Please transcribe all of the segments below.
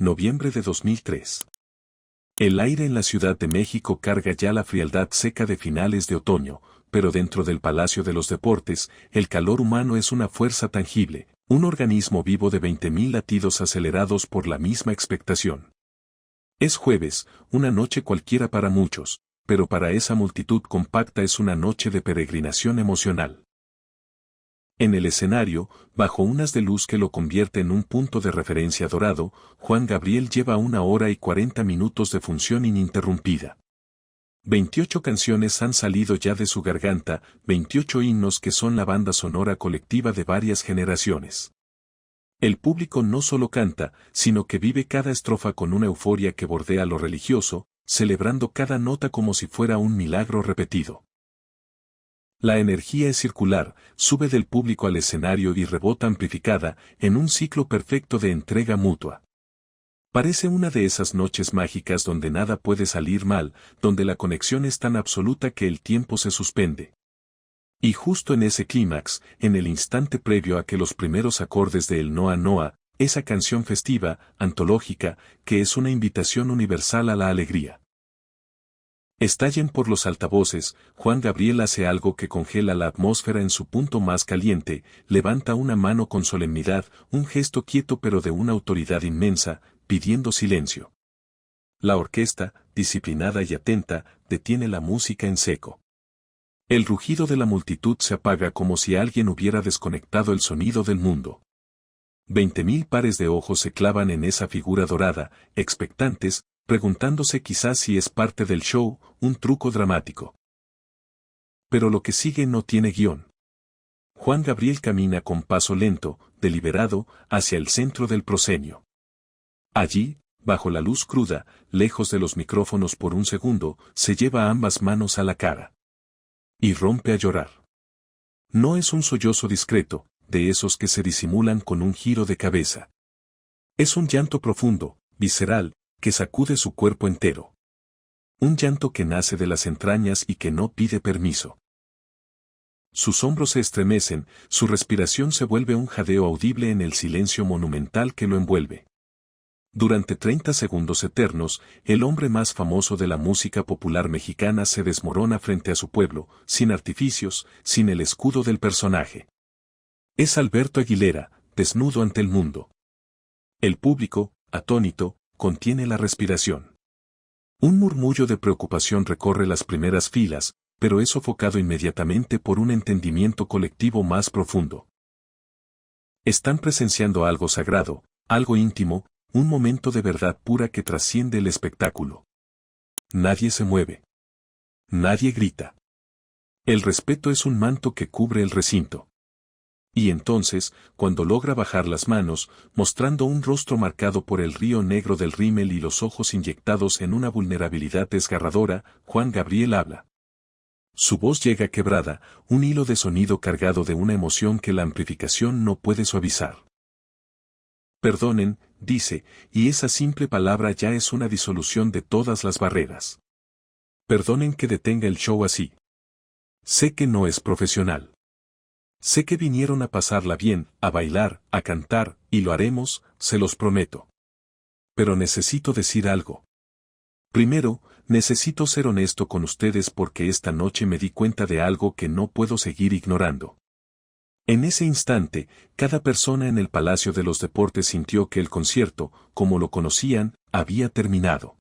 noviembre de 2003. El aire en la Ciudad de México carga ya la frialdad seca de finales de otoño, pero dentro del Palacio de los Deportes, el calor humano es una fuerza tangible, un organismo vivo de 20.000 latidos acelerados por la misma expectación. Es jueves, una noche cualquiera para muchos, pero para esa multitud compacta es una noche de peregrinación emocional. En el escenario, bajo un haz de luz que lo convierte en un punto de referencia dorado, Juan Gabriel lleva 1 hora y 40 minutos de función ininterrumpida. 28 canciones han salido ya de su garganta, 28 himnos que son la banda sonora colectiva de varias generaciones. El público no solo canta, sino que vive cada estrofa con una euforia que bordea lo religioso, celebrando cada nota como si fuera un milagro repetido. La energía es circular, sube del público al escenario y rebota amplificada, en un ciclo perfecto de entrega mutua. Parece una de esas noches mágicas donde nada puede salir mal, donde la conexión es tan absoluta que el tiempo se suspende. Y justo en ese clímax, en el instante previo a que los primeros acordes de El Noa Noa, esa canción festiva, antológica, que es una invitación universal a la alegría. Estallen por los altavoces, Juan Gabriel hace algo que congela la atmósfera en su punto más caliente, levanta una mano con solemnidad, un gesto quieto pero de una autoridad inmensa, pidiendo silencio. La orquesta, disciplinada y atenta, detiene la música en seco. El rugido de la multitud se apaga como si alguien hubiera desconectado el sonido del mundo. 20.000 pares de ojos se clavan en esa figura dorada, expectantes, preguntándose quizás si es parte del show, un truco dramático. Pero lo que sigue no tiene guión. Juan Gabriel camina con paso lento, deliberado, hacia el centro del proscenio. Allí, bajo la luz cruda, lejos de los micrófonos por un segundo, se lleva ambas manos a la cara. Y rompe a llorar. No es un sollozo discreto, de esos que se disimulan con un giro de cabeza. Es un llanto profundo, visceral, que sacude su cuerpo entero. Un llanto que nace de las entrañas y que no pide permiso. Sus hombros se estremecen, su respiración se vuelve un jadeo audible en el silencio monumental que lo envuelve. Durante 30 segundos eternos, el hombre más famoso de la música popular mexicana se desmorona frente a su pueblo, sin artificios, sin el escudo del personaje. Es Alberto Aguilera, desnudo ante el mundo. El público, atónito, contiene la respiración. Un murmullo de preocupación recorre las primeras filas, pero es sofocado inmediatamente por un entendimiento colectivo más profundo. Están presenciando algo sagrado, algo íntimo, un momento de verdad pura que trasciende el espectáculo. Nadie se mueve. Nadie grita. El respeto es un manto que cubre el recinto. Y entonces, cuando logra bajar las manos, mostrando un rostro marcado por el río negro del rímel y los ojos inyectados en una vulnerabilidad desgarradora, Juan Gabriel habla. Su voz llega quebrada, un hilo de sonido cargado de una emoción que la amplificación no puede suavizar. Perdonen, dice, y esa simple palabra ya es una disolución de todas las barreras. Perdonen que detenga el show así. Sé que no es profesional. Sé que vinieron a pasarla bien, a bailar, a cantar, y lo haremos, se los prometo. Pero necesito decir algo. Primero, necesito ser honesto con ustedes porque esta noche me di cuenta de algo que no puedo seguir ignorando. En ese instante, cada persona en el Palacio de los Deportes sintió que el concierto, como lo conocían, había terminado.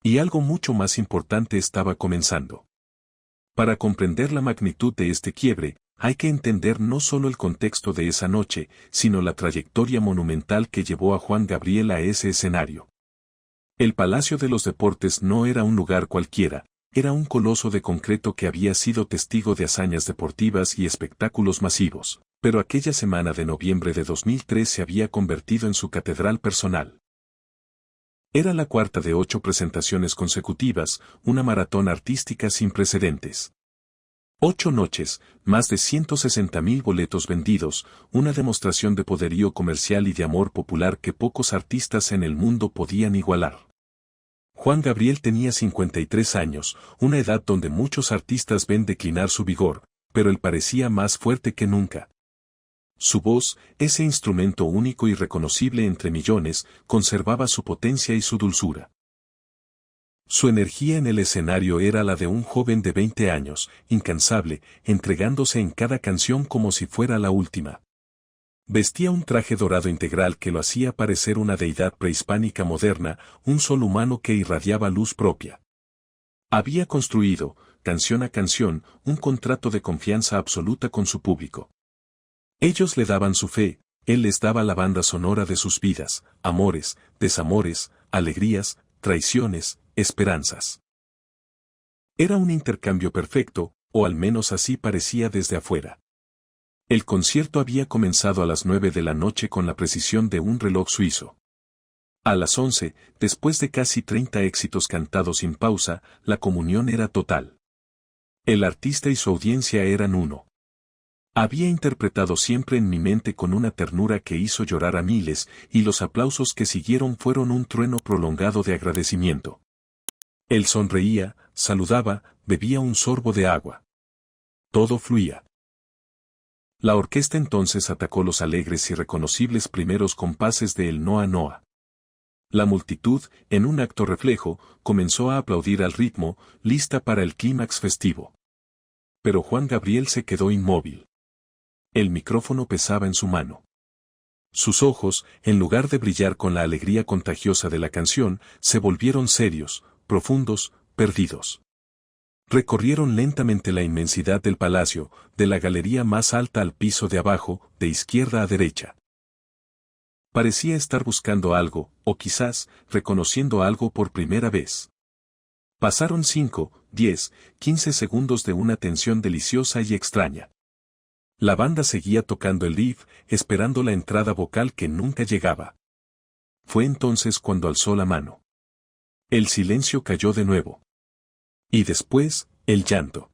Y algo mucho más importante estaba comenzando. Para comprender la magnitud de este quiebre, hay que entender no solo el contexto de esa noche, sino la trayectoria monumental que llevó a Juan Gabriel a ese escenario. El Palacio de los Deportes no era un lugar cualquiera, era un coloso de concreto que había sido testigo de hazañas deportivas y espectáculos masivos, pero aquella semana de noviembre de 2003 se había convertido en su catedral personal. Era la cuarta de 8 presentaciones consecutivas, una maratón artística sin precedentes. 8 noches, más de 160.000 boletos vendidos, una demostración de poderío comercial y de amor popular que pocos artistas en el mundo podían igualar. Juan Gabriel tenía 53 años, una edad donde muchos artistas ven declinar su vigor, pero él parecía más fuerte que nunca. Su voz, ese instrumento único y reconocible entre millones, conservaba su potencia y su dulzura. Su energía en el escenario era la de un joven de 20 años, incansable, entregándose en cada canción como si fuera la última. Vestía un traje dorado integral que lo hacía parecer una deidad prehispánica moderna, un sol humano que irradiaba luz propia. Había construido, canción a canción, un contrato de confianza absoluta con su público. Ellos le daban su fe, él les daba la banda sonora de sus vidas, amores, desamores, alegrías, traiciones, esperanzas. Era un intercambio perfecto, o al menos así parecía desde afuera. El concierto había comenzado a las 9 de la noche con la precisión de un reloj suizo. A las 11, después de casi 30 éxitos cantados sin pausa, la comunión era total. El artista y su audiencia eran uno. Había interpretado siempre en mi mente con una ternura que hizo llorar a miles, y los aplausos que siguieron fueron un trueno prolongado de agradecimiento. Él sonreía, saludaba, bebía un sorbo de agua. Todo fluía. La orquesta entonces atacó los alegres y reconocibles primeros compases de El Noa Noa. La multitud, en un acto reflejo, comenzó a aplaudir al ritmo, lista para el clímax festivo. Pero Juan Gabriel se quedó inmóvil. El micrófono pesaba en su mano. Sus ojos, en lugar de brillar con la alegría contagiosa de la canción, se volvieron serios, profundos, perdidos. Recorrieron lentamente la inmensidad del palacio, de la galería más alta al piso de abajo, de izquierda a derecha. Parecía estar buscando algo, o quizás, reconociendo algo por primera vez. Pasaron 5, 10, 15 segundos de una tensión deliciosa y extraña. La banda seguía tocando el riff, esperando la entrada vocal que nunca llegaba. Fue entonces cuando alzó la mano. El silencio cayó de nuevo. Y después, el llanto.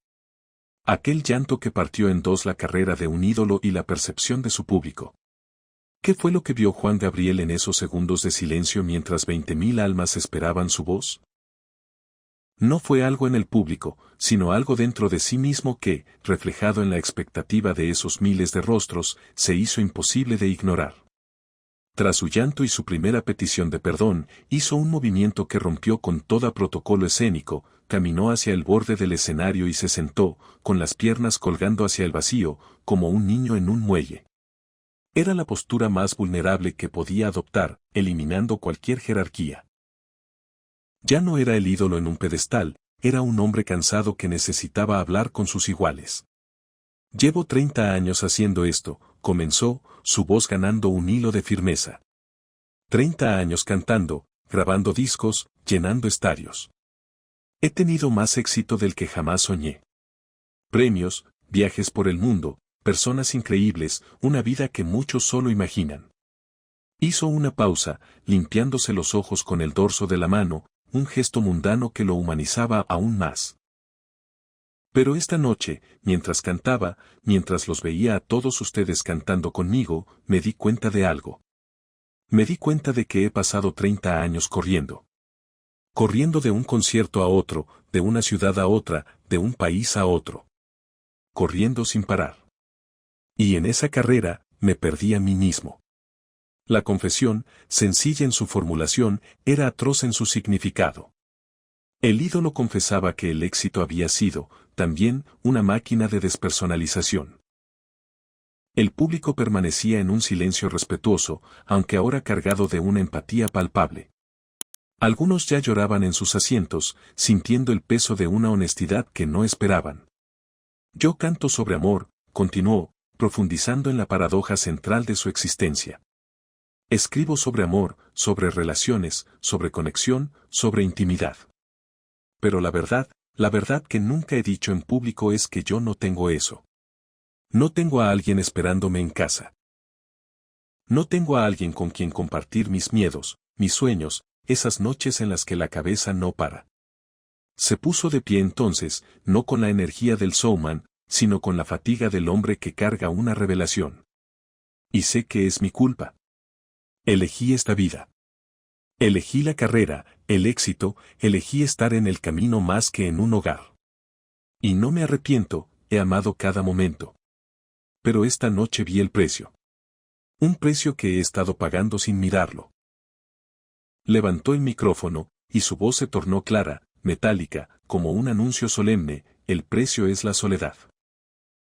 Aquel llanto que partió en dos la carrera de un ídolo y la percepción de su público. ¿Qué fue lo que vio Juan Gabriel en esos segundos de silencio mientras 20.000 almas esperaban su voz? No fue algo en el público, sino algo dentro de sí mismo que, reflejado en la expectativa de esos miles de rostros, se hizo imposible de ignorar. Tras su llanto y su primera petición de perdón, hizo un movimiento que rompió con todo protocolo escénico, caminó hacia el borde del escenario y se sentó, con las piernas colgando hacia el vacío, como un niño en un muelle. Era la postura más vulnerable que podía adoptar, eliminando cualquier jerarquía. Ya no era el ídolo en un pedestal, era un hombre cansado que necesitaba hablar con sus iguales. Llevo 30 años haciendo esto, comenzó, su voz ganando un hilo de firmeza. 30 años cantando, grabando discos, llenando estadios. He tenido más éxito del que jamás soñé. Premios, viajes por el mundo, personas increíbles, una vida que muchos solo imaginan. Hizo una pausa, limpiándose los ojos con el dorso de la mano, un gesto mundano que lo humanizaba aún más. Pero esta noche, mientras cantaba, mientras los veía a todos ustedes cantando conmigo, me di cuenta de algo. Me di cuenta de que he pasado 30 años corriendo. Corriendo de un concierto a otro, de una ciudad a otra, de un país a otro. Corriendo sin parar. Y en esa carrera, me perdí a mí mismo. La confesión, sencilla en su formulación, era atroz en su significado. El ídolo confesaba que el éxito había sido, también, una máquina de despersonalización. El público permanecía en un silencio respetuoso, aunque ahora cargado de una empatía palpable. Algunos ya lloraban en sus asientos, sintiendo el peso de una honestidad que no esperaban. Yo canto sobre amor, continuó, profundizando en la paradoja central de su existencia. Escribo sobre amor, sobre relaciones, sobre conexión, sobre intimidad. Pero la verdad que nunca he dicho en público es que yo no tengo eso. No tengo a alguien esperándome en casa. No tengo a alguien con quien compartir mis miedos, mis sueños, esas noches en las que la cabeza no para. Se puso de pie entonces, no con la energía del showman, sino con la fatiga del hombre que carga una revelación. Y sé que es mi culpa. Elegí esta vida. Elegí la carrera, el éxito, elegí estar en el camino más que en un hogar. Y no me arrepiento, he amado cada momento. Pero esta noche vi el precio. Un precio que he estado pagando sin mirarlo. Levantó el micrófono, y su voz se tornó clara, metálica, como un anuncio solemne: el precio es la soledad.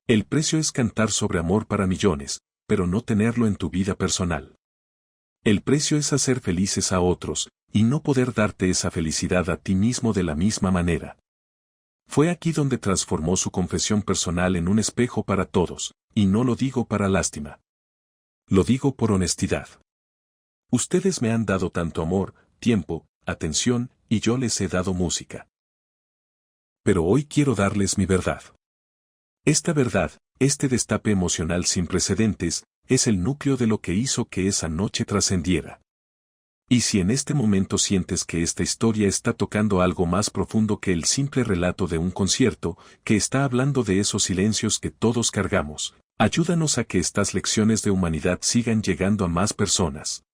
El precio es cantar sobre amor para millones, pero no tenerlo en tu vida personal. El precio es hacer felices a otros, y no poder darte esa felicidad a ti mismo de la misma manera. Fue aquí donde transformó su confesión personal en un espejo para todos, y no lo digo para lástima. Lo digo por honestidad. Ustedes me han dado tanto amor, tiempo, atención, y yo les he dado música. Pero hoy quiero darles mi verdad. Esta verdad, este destape emocional sin precedentes, es el núcleo de lo que hizo que esa noche trascendiera. Y si en este momento sientes que esta historia está tocando algo más profundo que el simple relato de un concierto, que está hablando de esos silencios que todos cargamos, ayúdanos a que estas lecciones de humanidad sigan llegando a más personas.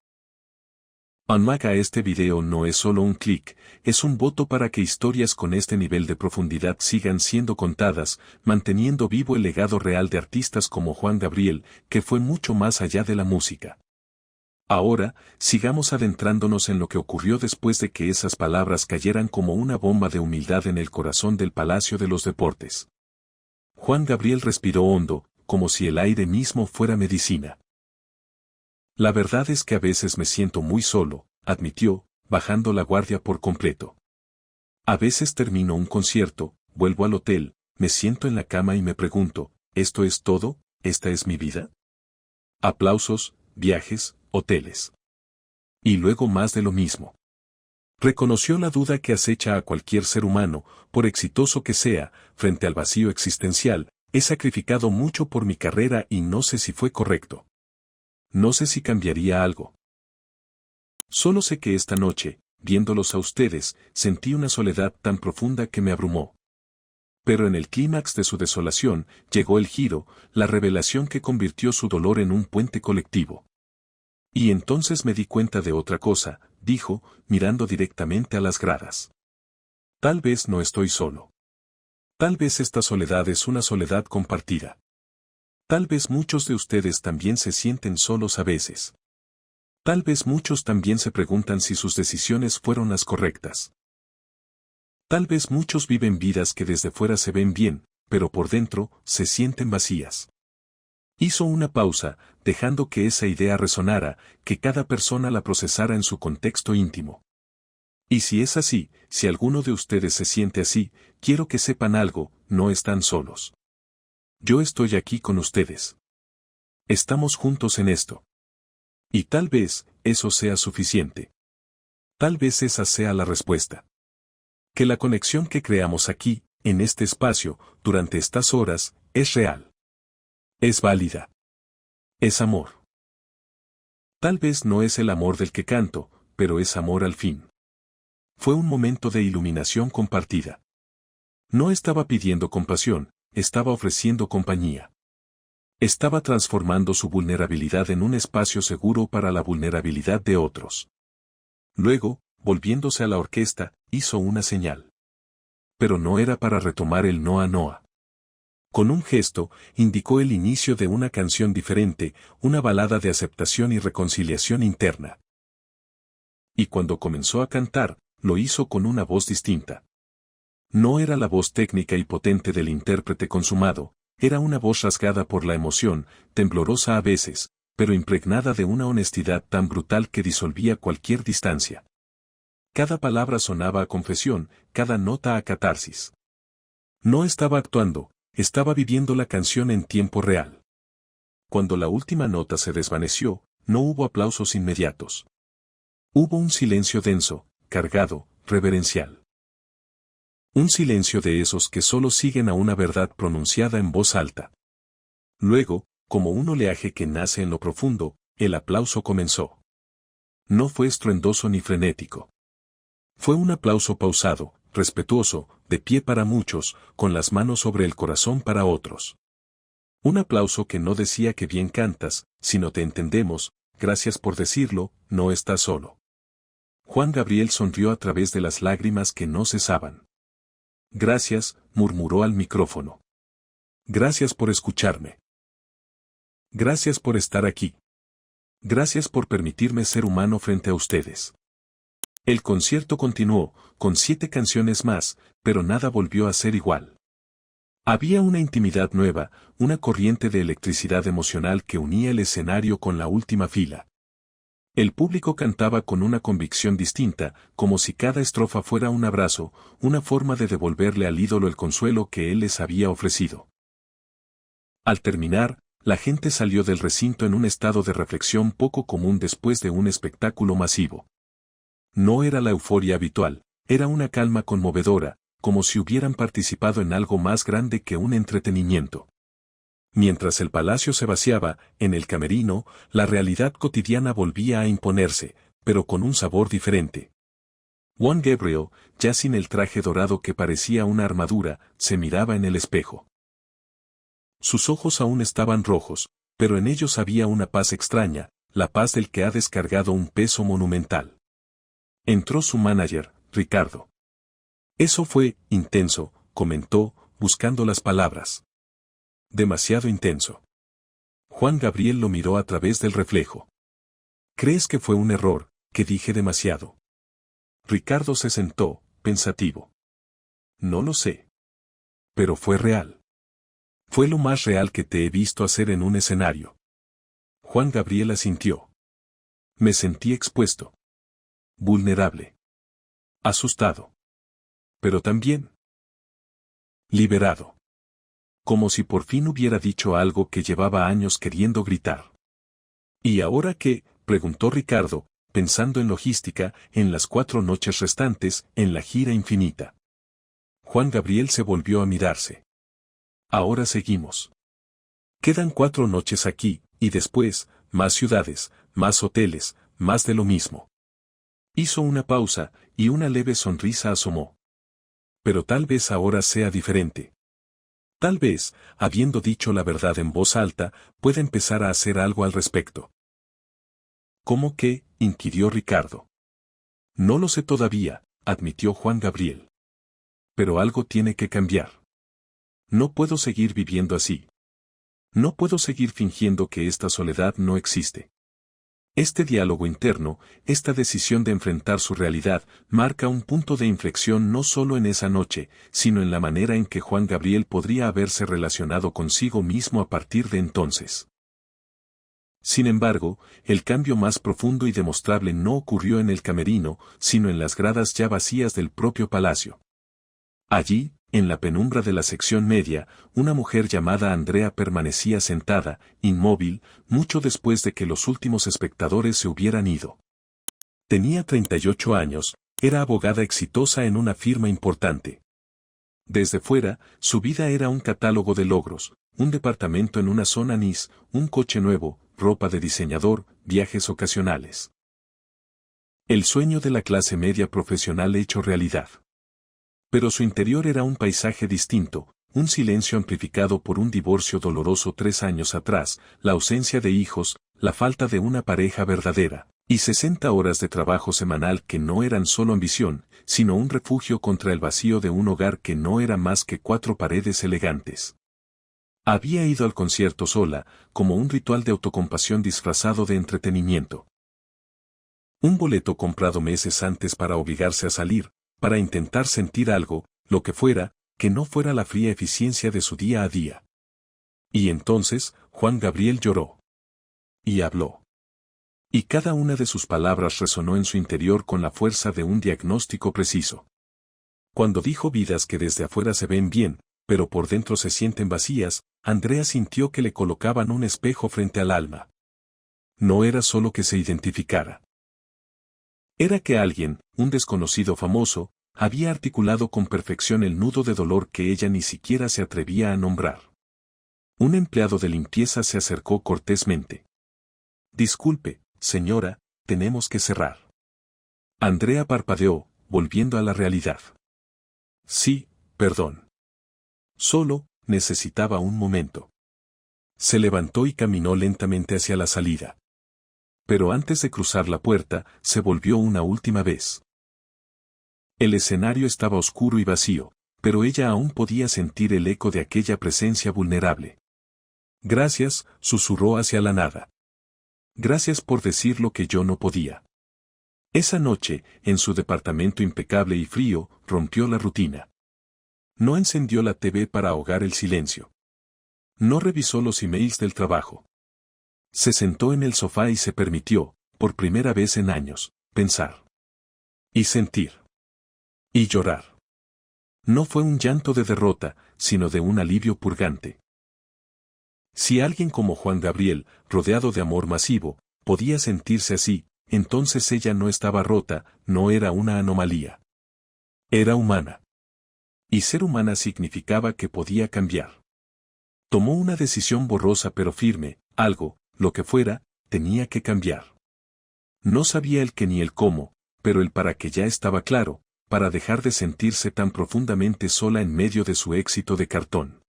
Unmaga a este video no es solo un clic, es un voto para que historias con este nivel de profundidad sigan siendo contadas, manteniendo vivo el legado real de artistas como Juan Gabriel, que fue mucho más allá de la música. Ahora, sigamos adentrándonos en lo que ocurrió después de que esas palabras cayeran como una bomba de humildad en el corazón del Palacio de los Deportes. Juan Gabriel respiró hondo, como si el aire mismo fuera medicina. La verdad es que a veces me siento muy solo, admitió, bajando la guardia por completo. A veces termino un concierto, vuelvo al hotel, me siento en la cama y me pregunto, ¿esto es todo? ¿Esta es mi vida? Aplausos, viajes, hoteles. Y luego más de lo mismo. Reconoció la duda que acecha a cualquier ser humano, por exitoso que sea, frente al vacío existencial: he sacrificado mucho por mi carrera y no sé si fue correcto. No sé si cambiaría algo. Solo sé que esta noche, viéndolos a ustedes, sentí una soledad tan profunda que me abrumó. Pero en el clímax de su desolación, llegó el giro, la revelación que convirtió su dolor en un puente colectivo. Y entonces me di cuenta de otra cosa, dijo, mirando directamente a las gradas. Tal vez no estoy solo. Tal vez esta soledad es una soledad compartida. Tal vez muchos de ustedes también se sienten solos a veces. Tal vez muchos también se preguntan si sus decisiones fueron las correctas. Tal vez muchos viven vidas que desde fuera se ven bien, pero por dentro se sienten vacías. Hizo una pausa, dejando que esa idea resonara, que cada persona la procesara en su contexto íntimo. Y si es así, si alguno de ustedes se siente así, quiero que sepan algo: no están solos. Yo estoy aquí con ustedes. Estamos juntos en esto. Y tal vez eso sea suficiente. Tal vez esa sea la respuesta. Que la conexión que creamos aquí, en este espacio, durante estas horas, es real. Es válida. Es amor. Tal vez no es el amor del que canto, pero es amor al fin. Fue un momento de iluminación compartida. No estaba pidiendo compasión, estaba ofreciendo compañía. Estaba transformando su vulnerabilidad en un espacio seguro para la vulnerabilidad de otros. Luego, volviéndose a la orquesta, hizo una señal. Pero no era para retomar el Noa Noa. Con un gesto, indicó el inicio de una canción diferente, una balada de aceptación y reconciliación interna. Y cuando comenzó a cantar, lo hizo con una voz distinta. No era la voz técnica y potente del intérprete consumado, era una voz rasgada por la emoción, temblorosa a veces, pero impregnada de una honestidad tan brutal que disolvía cualquier distancia. Cada palabra sonaba a confesión, cada nota a catarsis. No estaba actuando, estaba viviendo la canción en tiempo real. Cuando la última nota se desvaneció, no hubo aplausos inmediatos. Hubo un silencio denso, cargado, reverencial. Un silencio de esos que solo siguen a una verdad pronunciada en voz alta. Luego, como un oleaje que nace en lo profundo, el aplauso comenzó. No fue estruendoso ni frenético. Fue un aplauso pausado, respetuoso, de pie para muchos, con las manos sobre el corazón para otros. Un aplauso que no decía que bien cantas, sino te entendemos, gracias por decirlo, no estás solo. Juan Gabriel sonrió a través de las lágrimas que no cesaban. Gracias, murmuró al micrófono. Gracias por escucharme. Gracias por estar aquí. Gracias por permitirme ser humano frente a ustedes. El concierto continuó, con 7 canciones más, pero nada volvió a ser igual. Había una intimidad nueva, una corriente de electricidad emocional que unía el escenario con la última fila. El público cantaba con una convicción distinta, como si cada estrofa fuera un abrazo, una forma de devolverle al ídolo el consuelo que él les había ofrecido. Al terminar, la gente salió del recinto en un estado de reflexión poco común después de un espectáculo masivo. No era la euforia habitual, era una calma conmovedora, como si hubieran participado en algo más grande que un entretenimiento. Mientras el palacio se vaciaba, en el camerino, la realidad cotidiana volvía a imponerse, pero con un sabor diferente. Juan Gabriel, ya sin el traje dorado que parecía una armadura, se miraba en el espejo. Sus ojos aún estaban rojos, pero en ellos había una paz extraña, la paz del que ha descargado un peso monumental. Entró su manager, Ricardo. Eso fue intenso, comentó, buscando las palabras. Demasiado intenso. Juan Gabriel lo miró a través del reflejo. ¿Crees que fue un error, que dije demasiado? Ricardo se sentó, pensativo. No lo sé. Pero fue real. Fue lo más real que te he visto hacer en un escenario. Juan Gabriel asintió. Me sentí expuesto. Vulnerable. Asustado. Pero también liberado. Como si por fin hubiera dicho algo que llevaba años queriendo gritar. ¿Y ahora qué?, preguntó Ricardo, pensando en logística, en las 4 noches restantes, en la gira infinita. Juan Gabriel se volvió a mirarse. Ahora seguimos. Quedan 4 noches aquí, y después, más ciudades, más hoteles, más de lo mismo. Hizo una pausa, y una leve sonrisa asomó. Pero tal vez ahora sea diferente. Tal vez, habiendo dicho la verdad en voz alta, pueda empezar a hacer algo al respecto. ¿Cómo qué?, inquirió Ricardo. No lo sé todavía, admitió Juan Gabriel. Pero algo tiene que cambiar. No puedo seguir viviendo así. No puedo seguir fingiendo que esta soledad no existe. Este diálogo interno, esta decisión de enfrentar su realidad, marca un punto de inflexión no solo en esa noche, sino en la manera en que Juan Gabriel podría haberse relacionado consigo mismo a partir de entonces. Sin embargo, el cambio más profundo y demostrable no ocurrió en el camerino, sino en las gradas ya vacías del propio palacio. Allí, en la penumbra de la sección media, una mujer llamada Andrea permanecía sentada, inmóvil, mucho después de que los últimos espectadores se hubieran ido. Tenía 38 años, era abogada exitosa en una firma importante. Desde fuera, su vida era un catálogo de logros, un departamento en una zona nice, un coche nuevo, ropa de diseñador, viajes ocasionales. El sueño de la clase media profesional hecho realidad. Pero su interior era un paisaje distinto, un silencio amplificado por un divorcio doloroso 3 años atrás, la ausencia de hijos, la falta de una pareja verdadera, y 60 horas de trabajo semanal que no eran solo ambición, sino un refugio contra el vacío de un hogar que no era más que 4 paredes elegantes. Había ido al concierto sola, como un ritual de autocompasión disfrazado de entretenimiento. Un boleto comprado meses antes para obligarse a salir, para intentar sentir algo, lo que fuera, que no fuera la fría eficiencia de su día a día. Y entonces, Juan Gabriel lloró. Y habló. Y cada una de sus palabras resonó en su interior con la fuerza de un diagnóstico preciso. Cuando dijo vidas que desde afuera se ven bien, pero por dentro se sienten vacías, Andrea sintió que le colocaban un espejo frente al alma. No era solo que se identificara. Era que alguien, un desconocido famoso, había articulado con perfección el nudo de dolor que ella ni siquiera se atrevía a nombrar. Un empleado de limpieza se acercó cortésmente. Disculpe, señora, tenemos que cerrar. Andrea parpadeó, volviendo a la realidad. Sí, perdón. Solo, necesitaba un momento. Se levantó y caminó lentamente hacia la salida. Pero antes de cruzar la puerta, se volvió una última vez. El escenario estaba oscuro y vacío, pero ella aún podía sentir el eco de aquella presencia vulnerable. Gracias, susurró hacia la nada. Gracias por decir lo que yo no podía. Esa noche, en su departamento impecable y frío, rompió la rutina. No encendió la TV para ahogar el silencio. No revisó los emails del trabajo. Se sentó en el sofá y se permitió, por primera vez en años, pensar. Y sentir. Y llorar. No fue un llanto de derrota, sino de un alivio purgante. Si alguien como Juan Gabriel, rodeado de amor masivo, podía sentirse así, entonces ella no estaba rota, no era una anomalía. Era humana. Y ser humana significaba que podía cambiar. Tomó una decisión borrosa pero firme, algo, lo que fuera, tenía que cambiar. No sabía el qué ni el cómo, pero el para qué ya estaba claro, para dejar de sentirse tan profundamente sola en medio de su éxito de cartón.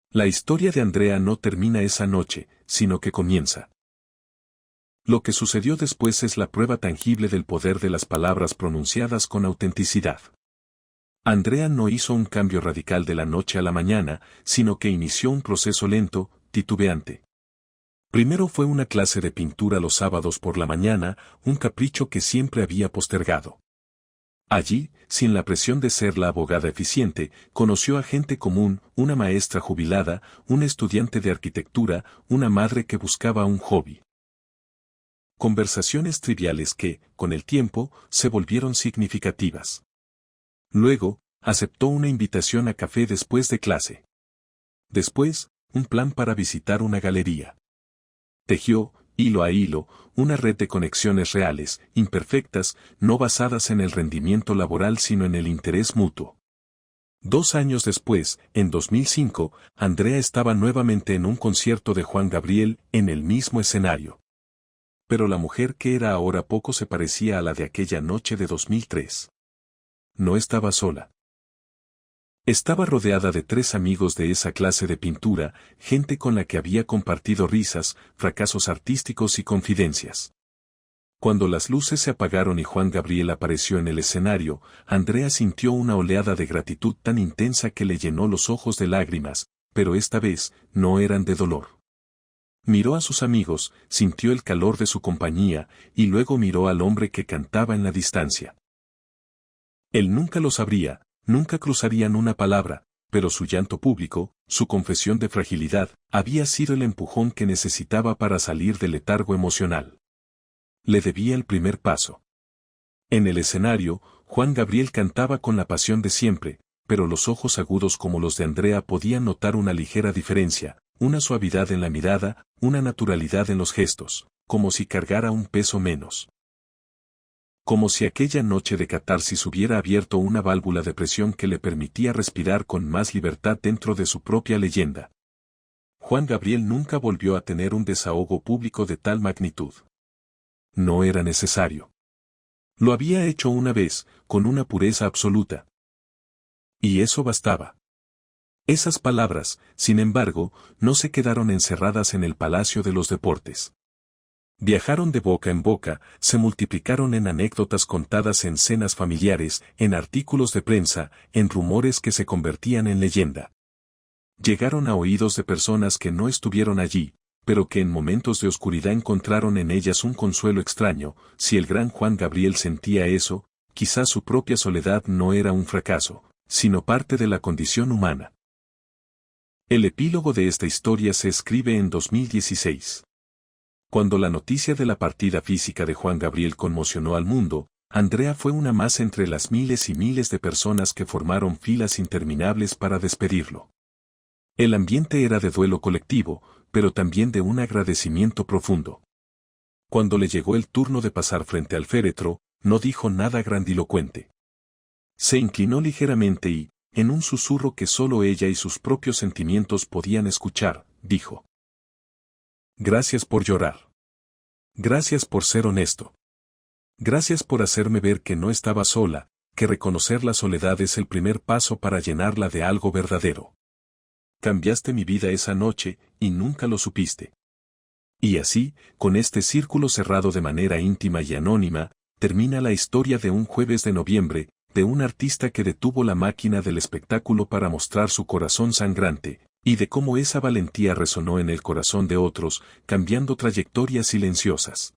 La historia de Andrea no termina esa noche, sino que comienza. Lo que sucedió después es la prueba tangible del poder de las palabras pronunciadas con autenticidad. Andrea no hizo un cambio radical de la noche a la mañana, sino que inició un proceso lento, titubeante. Primero fue una clase de pintura los sábados por la mañana, un capricho que siempre había postergado. Allí, sin la presión de ser la abogada eficiente, conoció a gente común, una maestra jubilada, un estudiante de arquitectura, una madre que buscaba un hobby. Conversaciones triviales que, con el tiempo, se volvieron significativas. Luego, aceptó una invitación a café después de clase. Después, un plan para visitar una galería. Tejió, hilo a hilo, una red de conexiones reales, imperfectas, no basadas en el rendimiento laboral sino en el interés mutuo. 2 años después, en 2005, Andrea estaba nuevamente en un concierto de Juan Gabriel, en el mismo escenario. Pero la mujer que era ahora poco se parecía a la de aquella noche de 2003. No estaba sola. Estaba rodeada de 3 amigos de esa clase de pintura, gente con la que había compartido risas, fracasos artísticos y confidencias. Cuando las luces se apagaron y Juan Gabriel apareció en el escenario, Andrea sintió una oleada de gratitud tan intensa que le llenó los ojos de lágrimas, pero esta vez, no eran de dolor. Miró a sus amigos, sintió el calor de su compañía, y luego miró al hombre que cantaba en la distancia. Él nunca lo sabría, nunca cruzarían una palabra, pero su llanto público, su confesión de fragilidad, había sido el empujón que necesitaba para salir del letargo emocional. Le debía el primer paso. En el escenario, Juan Gabriel cantaba con la pasión de siempre, pero los ojos agudos como los de Andrea podían notar una ligera diferencia, una suavidad en la mirada, una naturalidad en los gestos, como si cargara un peso menos. Como si aquella noche de catarsis hubiera abierto una válvula de presión que le permitía respirar con más libertad dentro de su propia leyenda. Juan Gabriel nunca volvió a tener un desahogo público de tal magnitud. No era necesario. Lo había hecho una vez, con una pureza absoluta. Y eso bastaba. Esas palabras, sin embargo, no se quedaron encerradas en el Palacio de los Deportes. Viajaron de boca en boca, se multiplicaron en anécdotas contadas en cenas familiares, en artículos de prensa, en rumores que se convertían en leyenda. Llegaron a oídos de personas que no estuvieron allí, pero que en momentos de oscuridad encontraron en ellas un consuelo extraño. Si el gran Juan Gabriel sentía eso, quizás su propia soledad no era un fracaso, sino parte de la condición humana. El epílogo de esta historia se escribe en 2016. Cuando la noticia de la partida física de Juan Gabriel conmocionó al mundo, Andrea fue una más entre las miles y miles de personas que formaron filas interminables para despedirlo. El ambiente era de duelo colectivo, pero también de un agradecimiento profundo. Cuando le llegó el turno de pasar frente al féretro, no dijo nada grandilocuente. Se inclinó ligeramente y, en un susurro que solo ella y sus propios sentimientos podían escuchar, dijo: Gracias por llorar. Gracias por ser honesto. Gracias por hacerme ver que no estaba sola, que reconocer la soledad es el primer paso para llenarla de algo verdadero. Cambiaste mi vida esa noche, y nunca lo supiste. Y así, con este círculo cerrado de manera íntima y anónima, termina la historia de un jueves de noviembre, de un artista que detuvo la máquina del espectáculo para mostrar su corazón sangrante, Y de cómo esa valentía resonó en el corazón de otros, cambiando trayectorias silenciosas.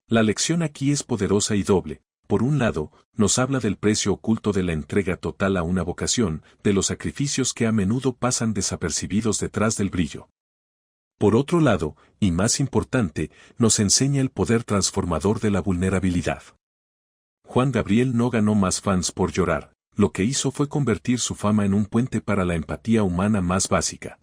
La lección aquí es poderosa y doble. Por un lado, nos habla del precio oculto de la entrega total a una vocación, de los sacrificios que a menudo pasan desapercibidos detrás del brillo. Por otro lado, y más importante, nos enseña el poder transformador de la vulnerabilidad. Juan Gabriel no ganó más fans por llorar, lo que hizo fue convertir su fama en un puente para la empatía humana más básica.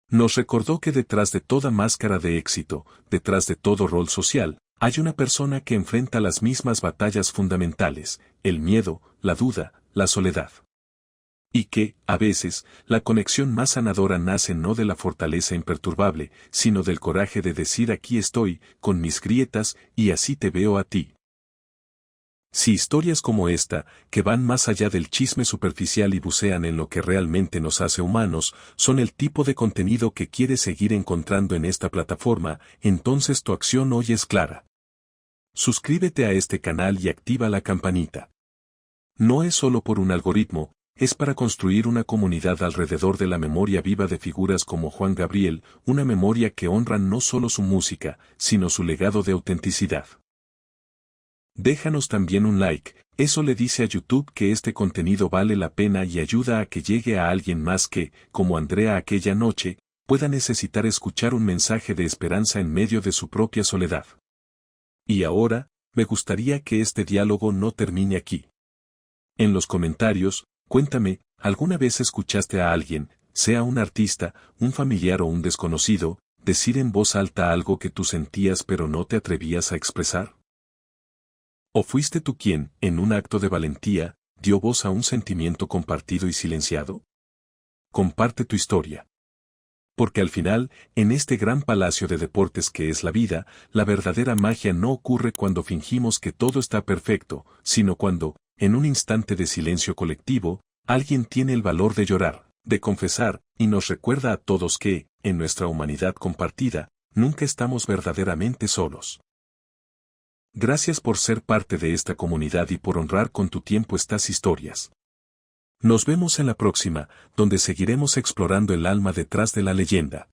Nos recordó que detrás de toda máscara de éxito, detrás de todo rol social, hay una persona que enfrenta las mismas batallas fundamentales, el miedo, la duda, la soledad. Y que, a veces, la conexión más sanadora nace no de la fortaleza imperturbable, sino del coraje de decir aquí estoy, con mis grietas, y así te veo a ti. Si historias como esta, que van más allá del chisme superficial y bucean en lo que realmente nos hace humanos, son el tipo de contenido que quieres seguir encontrando en esta plataforma, entonces tu acción hoy es clara. Suscríbete a este canal y activa la campanita. No es solo por un algoritmo, es para construir una comunidad alrededor de la memoria viva de figuras como Juan Gabriel, una memoria que honra no solo su música, sino su legado de autenticidad. Déjanos también un like, eso le dice a YouTube que este contenido vale la pena y ayuda a que llegue a alguien más que, como Andrea aquella noche, pueda necesitar escuchar un mensaje de esperanza en medio de su propia soledad. Y ahora, me gustaría que este diálogo no termine aquí. En los comentarios, cuéntame, ¿alguna vez escuchaste a alguien, sea un artista, un familiar o un desconocido, decir en voz alta algo que tú sentías pero no te atrevías a expresar? ¿O fuiste tú quien, en un acto de valentía, dio voz a un sentimiento compartido y silenciado? Comparte tu historia. Porque al final, en este gran palacio de deportes que es la vida, la verdadera magia no ocurre cuando fingimos que todo está perfecto, sino cuando, en un instante de silencio colectivo, alguien tiene el valor de llorar, de confesar, y nos recuerda a todos que, en nuestra humanidad compartida, nunca estamos verdaderamente solos. Gracias por ser parte de esta comunidad y por honrar con tu tiempo estas historias. Nos vemos en la próxima, donde seguiremos explorando el alma detrás de la leyenda.